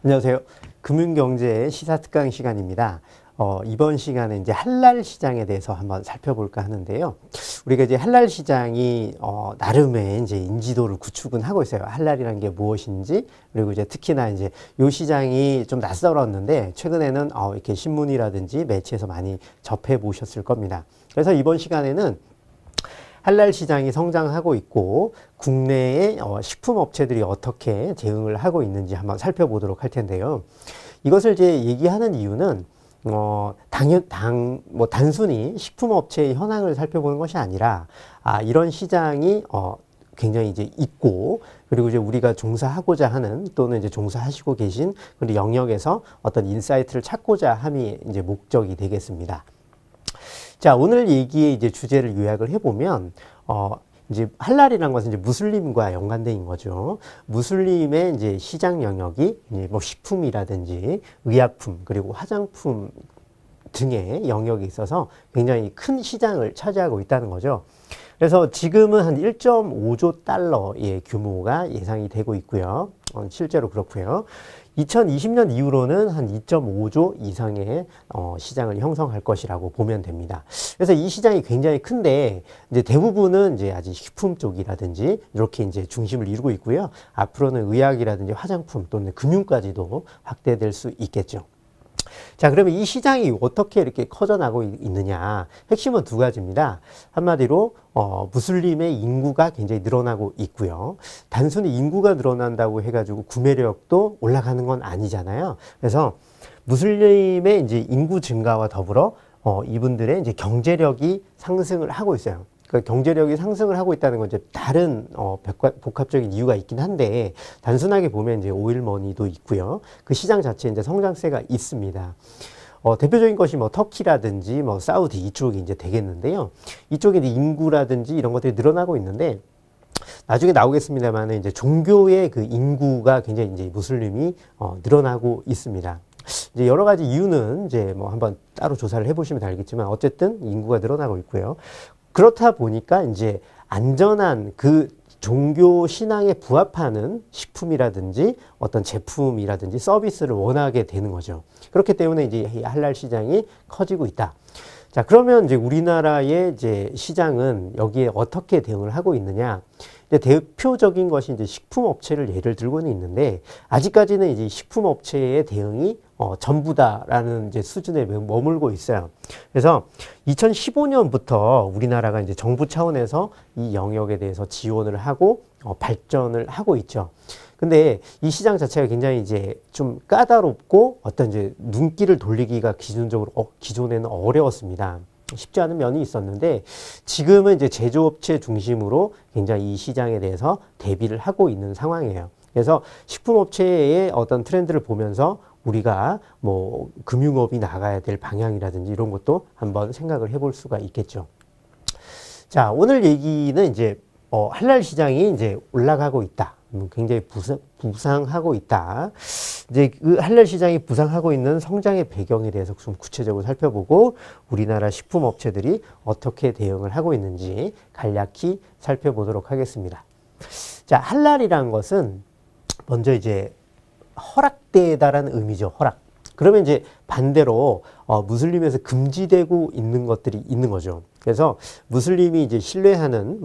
안녕하세요. 금융경제 시사특강 시간입니다. 이번 시간에 이제 할랄 시장에 대해서 한번 살펴볼까 하는데요. 우리가 이제 할랄 시장이 나름의 이제 인지도를 구축은 하고 있어요. 할랄이라는 게 무엇인지, 그리고 이제 특히나 이제 요 시장이 좀 낯설었는데 최근에는 이렇게 신문이라든지 매체에서 많이 접해 보셨을 겁니다. 그래서 이번 시간에는 할랄 시장이 성장하고 있고 국내의 식품 업체들이 어떻게 대응을 하고 있는지 한번 살펴보도록 할 텐데요. 이것을 이제 얘기하는 이유는 단순히 식품 업체의 현황을 살펴보는 것이 아니라 이런 시장이 굉장히 이제 있고, 그리고 이제 우리가 종사하고자 하는 또는 이제 종사하시고 계신 그런 영역에서 어떤 인사이트를 찾고자 함이 이제 목적이 되겠습니다. 자, 오늘 얘기의 이제 주제를 요약을 해보면, 이제 할랄이라는 것은 이제 무슬림과 연관된 거죠. 무슬림의 이제 시장 영역이 이제 뭐 식품이라든지 의약품 그리고 화장품 등의 영역에 있어서 굉장히 큰 시장을 차지하고 있다는 거죠. 그래서 지금은 한 1.5조 달러의 규모가 예상이 되고 있고요. 실제로 그렇고요. 2020년 이후로는 한 2.5조 이상의 시장을 형성할 것이라고 보면 됩니다. 그래서 이 시장이 굉장히 큰데 이제 대부분은 이제 아직 식품 쪽이라든지 이렇게 이제 중심을 이루고 있고요. 앞으로는 의학이라든지 화장품 또는 금융까지도 확대될 수 있겠죠. 자, 그러면 이 시장이 어떻게 이렇게 커져나가고 있느냐? 핵심은 두 가지입니다. 한마디로 무슬림의 인구가 굉장히 늘어나고 있고요. 단순히 인구가 늘어난다고 해가지고 구매력도 올라가는 건 아니잖아요. 그래서 무슬림의 이제 인구 증가와 더불어 이분들의 이제 경제력이 상승을 하고 있어요. 그 경제력이 상승을 하고 있다는 건 이제 다른 복합적인 이유가 있긴 한데, 단순하게 보면 이제 오일머니도 있고요. 그 시장 자체에 이제 성장세가 있습니다. 대표적인 것이 뭐 터키라든지 뭐 사우디 이쪽이 이제 되겠는데요. 이쪽에 이제 인구라든지 이런 것들이 늘어나고 있는데, 나중에 나오겠습니다만 이제 종교의 그 인구가 굉장히 이제 무슬림이 늘어나고 있습니다. 이제 여러 가지 이유는 이제 뭐 한번 따로 조사를 해보시면 알겠지만 어쨌든 인구가 늘어나고 있고요. 그렇다 보니까 이제 안전한 그 종교 신앙에 부합하는 식품이라든지 어떤 제품이라든지 서비스를 원하게 되는 거죠. 그렇기 때문에 이제 할랄 시장이 커지고 있다. 자, 그러면 이제 우리나라의 이제 시장은 여기에 어떻게 대응을 하고 있느냐? 이제 대표적인 것이 이제 식품 업체를 예를 들고는 있는데, 아직까지는 이제 식품 업체의 대응이 전부다라는 이제 수준에 머물고 있어요. 그래서 2015년부터 우리나라가 이제 정부 차원에서 이 영역에 대해서 지원을 하고 발전을 하고 있죠. 근데 이 시장 자체가 굉장히 이제 좀 까다롭고 어떤 이제 눈길을 돌리기가 기존에는 어려웠습니다. 쉽지 않은 면이 있었는데, 지금은 이제 제조업체 중심으로 굉장히 이 시장에 대해서 대비를 하고 있는 상황이에요. 그래서 식품업체의 어떤 트렌드를 보면서 우리가 뭐 금융업이 나가야 될 방향이라든지 이런 것도 한번 생각을 해볼 수가 있겠죠. 자, 오늘 얘기는 이제 할랄 시장이 이제 올라가고 있다. 굉장히 부상하고 있다. 이제 그 할랄 시장이 부상하고 있는 성장의 배경에 대해서 좀 구체적으로 살펴보고 우리나라 식품 업체들이 어떻게 대응을 하고 있는지 간략히 살펴보도록 하겠습니다. 자, 할랄이라는 것은 먼저 이제 허락되다라는 의미죠. 허락. 그러면 이제 반대로 무슬림에서 금지되고 있는 것들이 있는 거죠. 그래서 무슬림이 이제 신뢰하는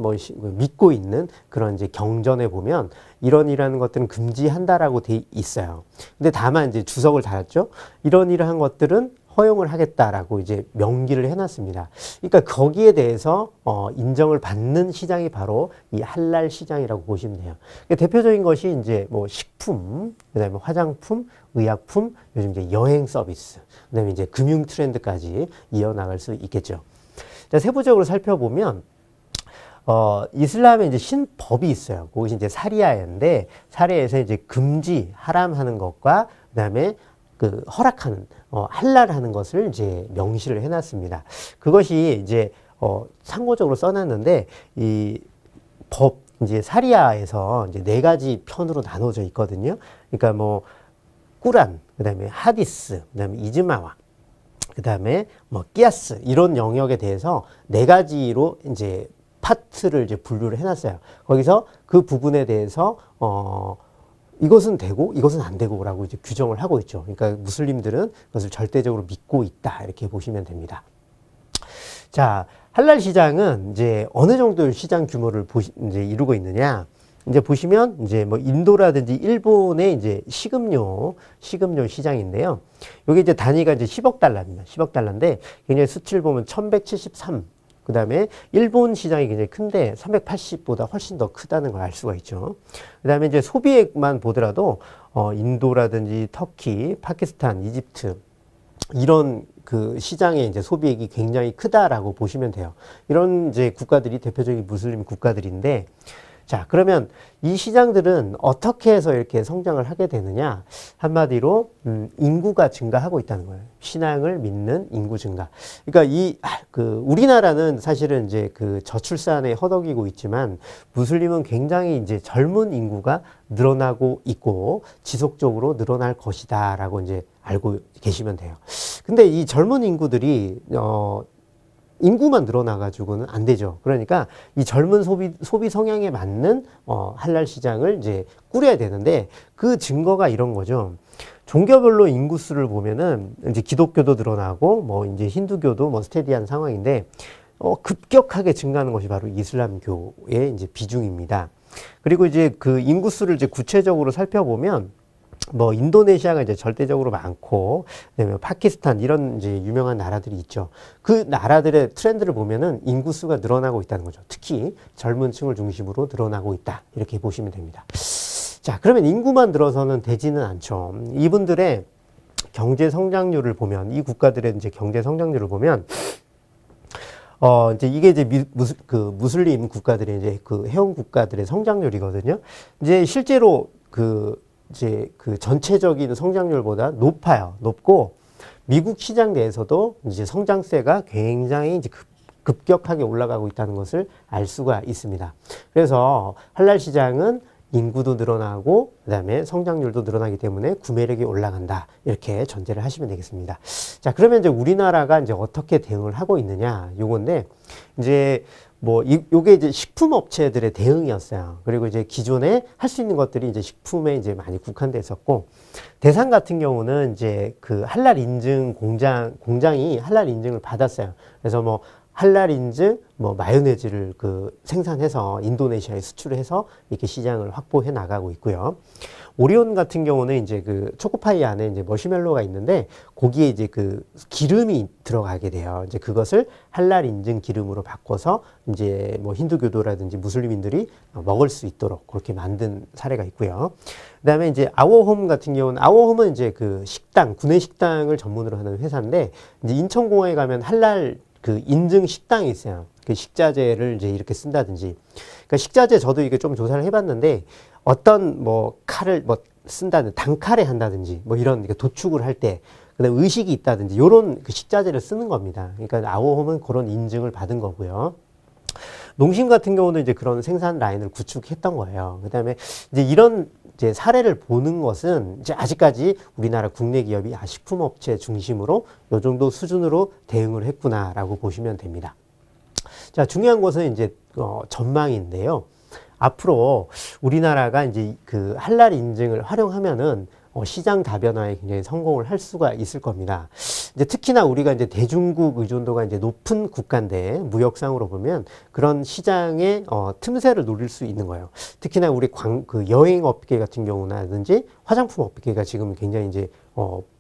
믿고 있는 그런 이제 경전에 보면 이러한 것들은 금지한다라고 돼 있어요. 근데 다만 이제 주석을 달았죠. 이러한 것들은 허용을 하겠다라고 이제 명기를 해놨습니다. 그러니까 거기에 대해서 인정을 받는 시장이 바로 이 할랄 시장이라고 보시면 돼요. 그러니까 대표적인 것이 이제 뭐 식품, 그다음에 화장품, 의약품, 요즘 이제 여행 서비스, 그다음에 이제 금융 트렌드까지 이어나갈 수 있겠죠. 자, 세부적으로 살펴보면 이슬람에 이제 신법이 있어요. 그것이 이제 사리아인데, 사리아에서 이제 금지, 하람하는 것과 그다음에 그 허락하는 할랄하는 것을 이제 명시를 해놨습니다. 그것이 이제 상고적으로 써놨는데, 이 법 이제 사리아에서 이제 4가지 편으로 나눠져 있거든요. 그러니까 뭐 꾸란, 그다음에 하디스, 그다음에 이즈마와, 그다음에 뭐 끼야스, 이런 영역에 대해서 4가지로 이제 파트를 이제 분류를 해놨어요. 거기서 그 부분에 대해서 이것은 되고 이것은 안 되고라고 이제 규정을 하고 있죠. 그러니까 무슬림들은 그것을 절대적으로 믿고 있다 이렇게 보시면 됩니다. 자, 할랄 시장은 이제 어느 정도 시장 규모를 이제 이루고 있느냐? 이제 보시면 이제 뭐 인도라든지 일본의 이제 식음료 시장인데요. 여기 이제 단위가 이제 10억 달러입니다. 10억 달러인데 굉장히 수치를 보면 1173. 그 다음에 일본 시장이 굉장히 큰데 380보다 훨씬 더 크다는 걸 알 수가 있죠. 그 다음에 이제 소비액만 보더라도 인도라든지 터키, 파키스탄, 이집트 이런 그 시장의 이제 소비액이 굉장히 크다라고 보시면 돼요. 이런 이제 국가들이 대표적인 무슬림 국가들인데, 자, 그러면 이 시장들은 어떻게 해서 이렇게 성장을 하게 되느냐? 한마디로, 인구가 증가하고 있다는 거예요. 신앙을 믿는 인구 증가. 그러니까 우리나라는 사실은 이제 그 저출산에 허덕이고 있지만, 무슬림은 굉장히 이제 젊은 인구가 늘어나고 있고, 지속적으로 늘어날 것이다. 라고 이제 알고 계시면 돼요. 근데 이 젊은 인구들이, 인구만 늘어나가지고는 안 되죠. 그러니까 이 젊은 소비 성향에 맞는 할랄 시장을 이제 꾸려야 되는데 그 증거가 이런 거죠. 종교별로 인구수를 보면은 이제 기독교도 늘어나고 뭐 이제 힌두교도 뭐 스테디한 상황인데 급격하게 증가하는 것이 바로 이슬람교의 이제 비중입니다. 그리고 이제 그 인구수를 이제 구체적으로 살펴보면 뭐 인도네시아가 이제 절대적으로 많고, 그다음에 파키스탄 이런 이제 유명한 나라들이 있죠. 그 나라들의 트렌드를 보면은 인구수가 늘어나고 있다는 거죠. 특히 젊은 층을 중심으로 늘어나고 있다. 이렇게 보시면 됩니다. 자, 그러면 인구만 늘어서는 되지는 않죠. 이분들의 경제 성장률을 보면, 이 국가들의 이제 경제 성장률을 보면, 이제 이게 이제 무슬림 국가들의 이제 그 회원 국가들의 성장률이거든요. 이제 실제로 이제 그 전체적인 성장률보다 높고, 미국 시장 내에서도 이제 성장세가 굉장히 이제 급격하게 올라가고 있다는 것을 알 수가 있습니다. 그래서 할랄 시장은 인구도 늘어나고, 그 다음에 성장률도 늘어나기 때문에 구매력이 올라간다. 이렇게 전제를 하시면 되겠습니다. 자, 그러면 이제 우리나라가 이제 어떻게 대응을 하고 있느냐, 요건데, 이제 요게 이제 식품업체들의 대응이었어요. 그리고 이제 기존에 할 수 있는 것들이 이제 식품에 이제 많이 국한돼 있었고, 대상 같은 경우는 이제 그 할랄 인증 공장이 할랄 인증을 받았어요. 그래서 뭐 할랄 인증 마요네즈를 생산해서 인도네시아에 수출을 해서 이렇게 시장을 확보해 나가고 있고요. 오리온 같은 경우는 이제 그 초코파이 안에 이제 머시멜로가 있는데 거기에 이제 그 기름이 들어가게 돼요. 이제 그것을 할랄 인증 기름으로 바꿔서 이제 뭐 힌두교도라든지 무슬림인들이 먹을 수 있도록 그렇게 만든 사례가 있고요. 그다음에 이제 아워홈 같은 경우는, 아워홈은 이제 그 식당, 구내 식당을 전문으로 하는 회사인데, 이제 인천공항에 가면 할랄 그 인증 식당이 있어요. 그 식자재를 이제 이렇게 쓴다든지. 그러니까 식자재 저도 이게 좀 조사를 해봤는데, 어떤 뭐 칼을 쓴다든, 단칼에 한다든지, 뭐 이런 도축을 할 때, 그다음에 의식이 있다든지, 요런 그 식자재를 쓰는 겁니다. 그러니까 아워홈은 그런 인증을 받은 거고요. 농심 같은 경우는 이제 그런 생산 라인을 구축했던 거예요. 그다음에 이제 이런 이제 사례를 보는 것은 이제 아직까지 우리나라 국내 기업이 식품업체 중심으로 요 정도 수준으로 대응을 했구나라고 보시면 됩니다. 자, 중요한 것은 이제 전망인데요. 앞으로 우리나라가 이제 그 할랄 인증을 활용하면은 시장 다변화에 굉장히 성공을 할 수가 있을 겁니다. 이제 특히나 우리가 이제 대중국 의존도가 이제 높은 국가인데, 무역상으로 보면 그런 시장의 틈새를 노릴 수 있는 거예요. 특히나 우리 그 여행 업계 같은 경우라든지 화장품 업계가 지금 굉장히 이제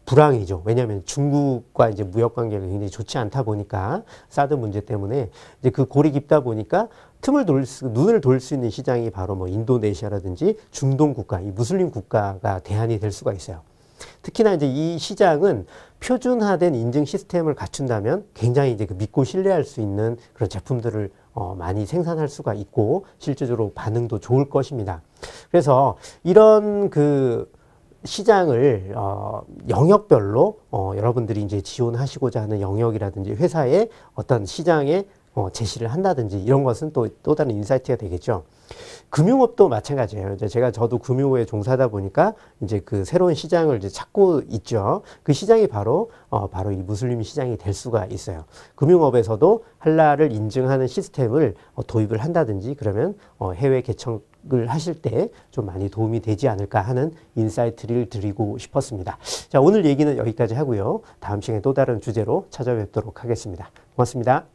불황이죠. 왜냐하면 중국과 이제 무역 관계가 굉장히 좋지 않다 보니까, 사드 문제 때문에 이제 그 골이 깊다 보니까 눈을 돌릴 수 있는 시장이 바로 뭐 인도네시아라든지 중동 국가, 이 무슬림 국가가 대안이 될 수가 있어요. 특히나 이제 이 시장은 표준화된 인증 시스템을 갖춘다면 굉장히 이제 믿고 신뢰할 수 있는 그런 제품들을 많이 생산할 수가 있고, 실질적으로 반응도 좋을 것입니다. 그래서 이런 시장을 영역별로 여러분들이 이제 지원하시고자 하는 영역이라든지 회사의 어떤 시장의 제시를 한다든지 이런 것은 또 다른 인사이트가 되겠죠. 금융업도 마찬가지예요. 이제 저도 금융업에 종사하다 보니까 이제 그 새로운 시장을 이제 찾고 있죠. 그 시장이 바로 이 무슬림 시장이 될 수가 있어요. 금융업에서도 할랄을 인증하는 시스템을 도입을 한다든지 그러면 해외 개척을 하실 때 좀 많이 도움이 되지 않을까 하는 인사이트를 드리고 싶었습니다. 자, 오늘 얘기는 여기까지 하고요. 다음 시간에 또 다른 주제로 찾아뵙도록 하겠습니다. 고맙습니다.